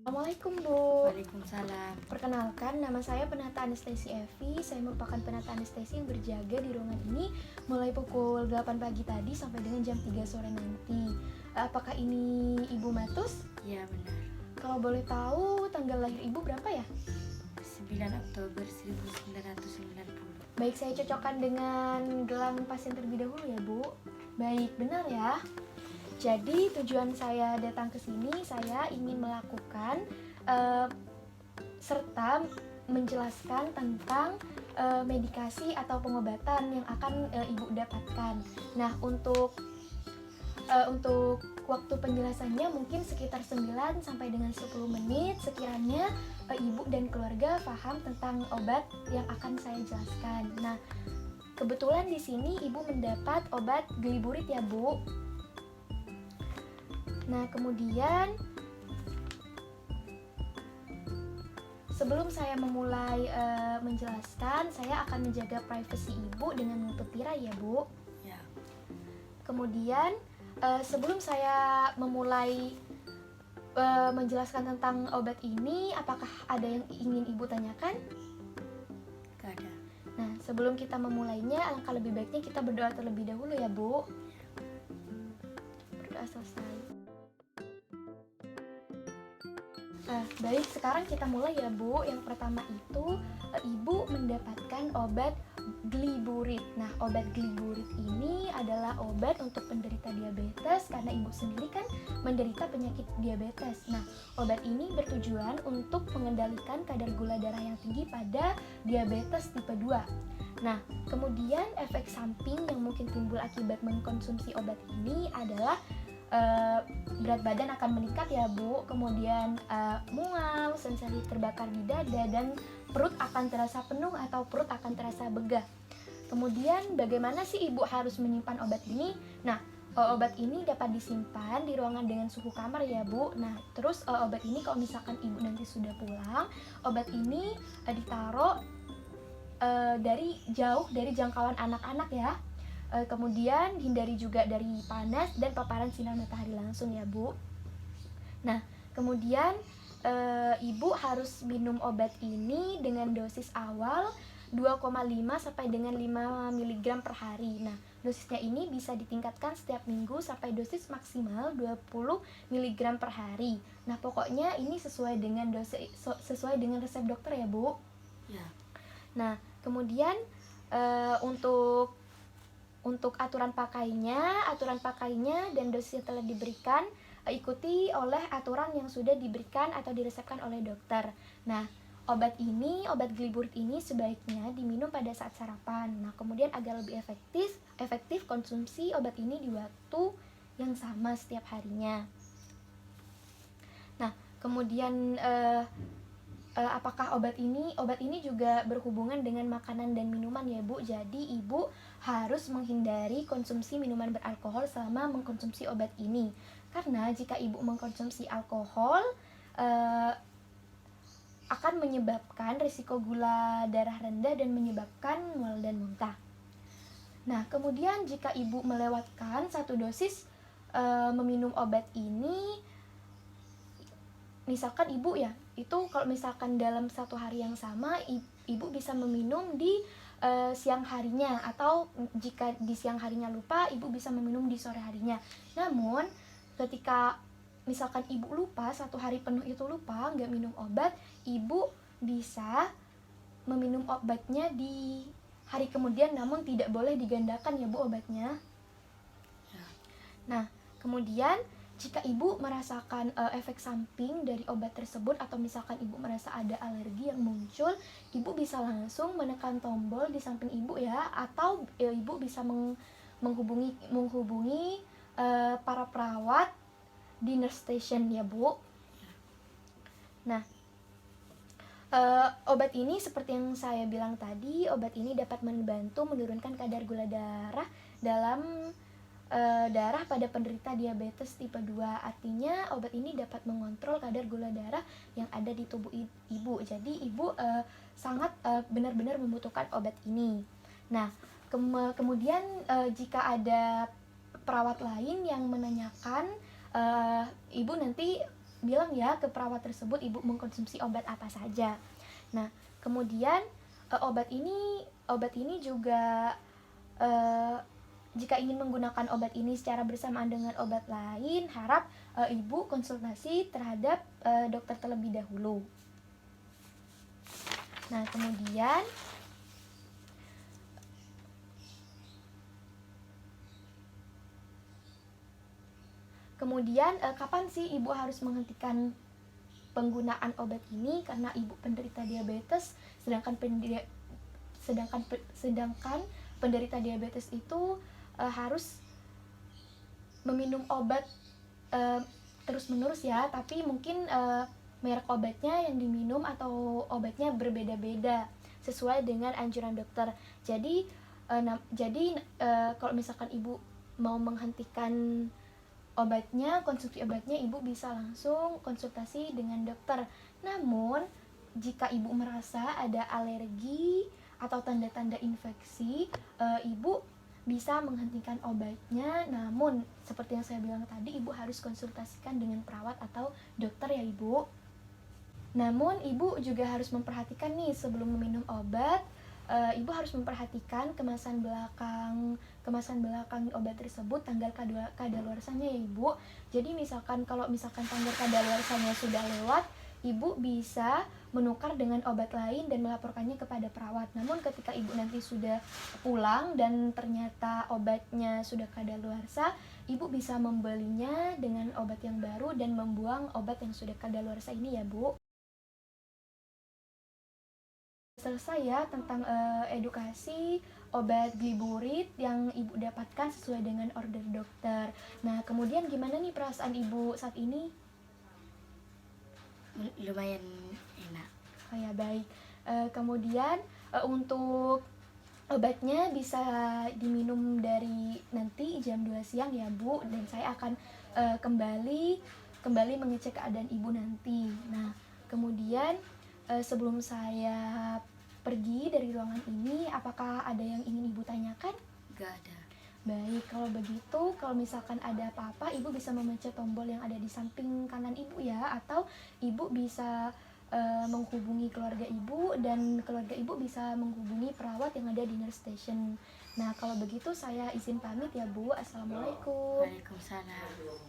Assalamualaikum Bu. Waalaikumsalam. Perkenalkan, nama saya penata anestesi Evi. Saya merupakan penata anestesi yang berjaga di ruangan ini mulai pukul 8 pagi tadi sampai dengan jam 3 sore nanti. Apakah ini Ibu Matus? Iya benar. Kalau boleh tahu tanggal lahir Ibu berapa ya? 9 Oktober 1990. Baik, saya cocokkan dengan gelang pasien terlebih dahulu ya Bu. Baik, benar ya. Jadi tujuan saya datang ke sini, saya ingin melakukan serta menjelaskan tentang medikasi atau pengobatan yang akan Ibu dapatkan. Nah, untuk waktu penjelasannya mungkin sekitar 9 sampai dengan 10 menit sekiranya Ibu dan keluarga paham tentang obat yang akan saya jelaskan. Nah, kebetulan di sini Ibu mendapat obat Gliburit ya, Bu. Nah, kemudian sebelum saya memulai menjelaskan, saya akan menjaga privasi Ibu dengan menutup tirai ya, Bu. Ya. Kemudian sebelum saya memulai menjelaskan tentang obat ini, apakah ada yang ingin Ibu tanyakan? Gak ada. Nah, sebelum kita memulainya, alangkah lebih baiknya kita berdoa terlebih dahulu ya, Bu. Berdoa selesai. Baik, sekarang kita mulai ya, Bu. Yang pertama itu, Ibu mendapatkan obat Gliburit. Nah, obat Gliburit ini adalah obat untuk penderita diabetes karena Ibu sendiri kan menderita penyakit diabetes. Nah, obat ini bertujuan untuk mengendalikan kadar gula darah yang tinggi pada diabetes tipe 2. Nah, kemudian efek samping yang mungkin timbul akibat mengkonsumsi obat ini adalah berat badan akan meningkat ya, Bu. Kemudian mual, sensasi terbakar di dada, dan perut akan terasa penuh atau perut akan terasa begah. Kemudian bagaimana sih Ibu harus menyimpan obat ini? Nah, obat ini dapat disimpan di ruangan dengan suhu kamar ya, Bu. Nah, terus obat ini kalau misalkan Ibu nanti sudah pulang, obat ini ditaruh dari jauh dari jangkauan anak-anak ya. Kemudian hindari juga dari panas dan paparan sinar matahari langsung ya, Bu. Nah, kemudian Ibu harus minum obat ini dengan dosis awal 2,5 sampai dengan 5 mg per hari. Nah, dosisnya ini bisa ditingkatkan setiap minggu sampai dosis maksimal 20 mg per hari. Nah, pokoknya ini sesuai dengan resep dokter ya, Bu. Ya. Nah, kemudian untuk aturan pakainya dan dosis yang telah diberikan ikuti oleh aturan yang sudah diberikan atau diresepkan oleh dokter. Nah, obat Gliburit ini sebaiknya diminum pada saat sarapan. Nah, kemudian agar lebih efektif konsumsi obat ini di waktu yang sama setiap harinya. Nah, kemudian apakah obat ini juga berhubungan dengan makanan dan minuman ya, Bu. Jadi Ibu harus menghindari konsumsi minuman beralkohol selama mengkonsumsi obat ini. Karena jika Ibu mengkonsumsi alkohol akan menyebabkan risiko gula darah rendah dan menyebabkan mual dan muntah. Nah, kemudian jika Ibu melewatkan satu dosis meminum obat ini, misalkan Ibu ya, itu kalau misalkan dalam satu hari yang sama Ibu bisa meminum di siang harinya, atau jika di siang harinya lupa, Ibu bisa meminum di sore harinya. Namun ketika misalkan Ibu lupa, satu hari penuh itu lupa nggak minum obat, Ibu bisa meminum obatnya di hari kemudian, namun tidak boleh digandakan ya, Bu, obatnya. Nah, kemudian jika Ibu merasakan efek samping dari obat tersebut, atau misalkan Ibu merasa ada alergi yang muncul, Ibu bisa langsung menekan tombol di samping Ibu ya, atau Ibu bisa menghubungi para perawat di nurse station ya, Bu. Nah, obat ini seperti yang saya bilang tadi, obat ini dapat membantu menurunkan kadar gula darah dalam darah pada penderita diabetes tipe 2. Artinya obat ini dapat mengontrol kadar gula darah yang ada di tubuh Ibu. Jadi Ibu sangat benar-benar membutuhkan obat ini. Nah, kemudian jika ada perawat lain yang menanyakan Ibu nanti bilang ya ke perawat tersebut ibu mengkonsumsi obat apa saja. Nah, kemudian obat ini juga jika ingin menggunakan obat ini secara bersamaan dengan obat lain, harap ibu konsultasi terhadap dokter terlebih dahulu. Nah, kemudian kapan sih ibu harus menghentikan penggunaan obat ini? Karena ibu penderita diabetes, sedangkan penderita diabetes itu harus meminum obat terus-menerus ya, tapi mungkin merek obatnya yang diminum atau obatnya berbeda-beda sesuai dengan anjuran dokter. Jadi kalau misalkan ibu mau menghentikan konsumsi obatnya, ibu bisa langsung konsultasi dengan dokter. Namun, jika ibu merasa ada alergi atau tanda-tanda infeksi, ibu bisa menghentikan obatnya. Namun, seperti yang saya bilang tadi, ibu harus konsultasikan dengan perawat atau dokter ya ibu. Namun, ibu juga harus memperhatikan nih sebelum meminum obat, ibu harus memperhatikan kemasan belakang obat tersebut, tanggal kadaluarsanya ya ibu. Jadi kalau misalkan tanggal kadaluarsanya sudah lewat, ibu bisa menukar dengan obat lain dan melaporkannya kepada perawat. Namun ketika ibu nanti sudah pulang dan ternyata obatnya sudah kadaluarsa, ibu bisa membelinya dengan obat yang baru dan membuang obat yang sudah kadaluarsa ini ya bu. Selesai ya tentang edukasi obat gliburit yang ibu dapatkan sesuai dengan order dokter. Nah, kemudian gimana nih perasaan ibu saat ini? Lumayan enak. Oh ya, baik. Kemudian untuk obatnya bisa diminum dari nanti jam 2 siang ya Bu, dan saya akan kembali mengecek keadaan ibu nanti. Nah, kemudian sebelum saya pergi dari ruangan ini, apakah ada yang ingin ibu tanyakan? Gak ada. Baik, kalau begitu, kalau misalkan ada apa-apa, ibu bisa memencet tombol yang ada di samping kanan ibu ya, atau ibu bisa menghubungi keluarga ibu, dan keluarga ibu bisa menghubungi perawat yang ada di nurse station. Nah, kalau begitu saya izin pamit ya Bu. Assalamualaikum. Waalaikumsalam.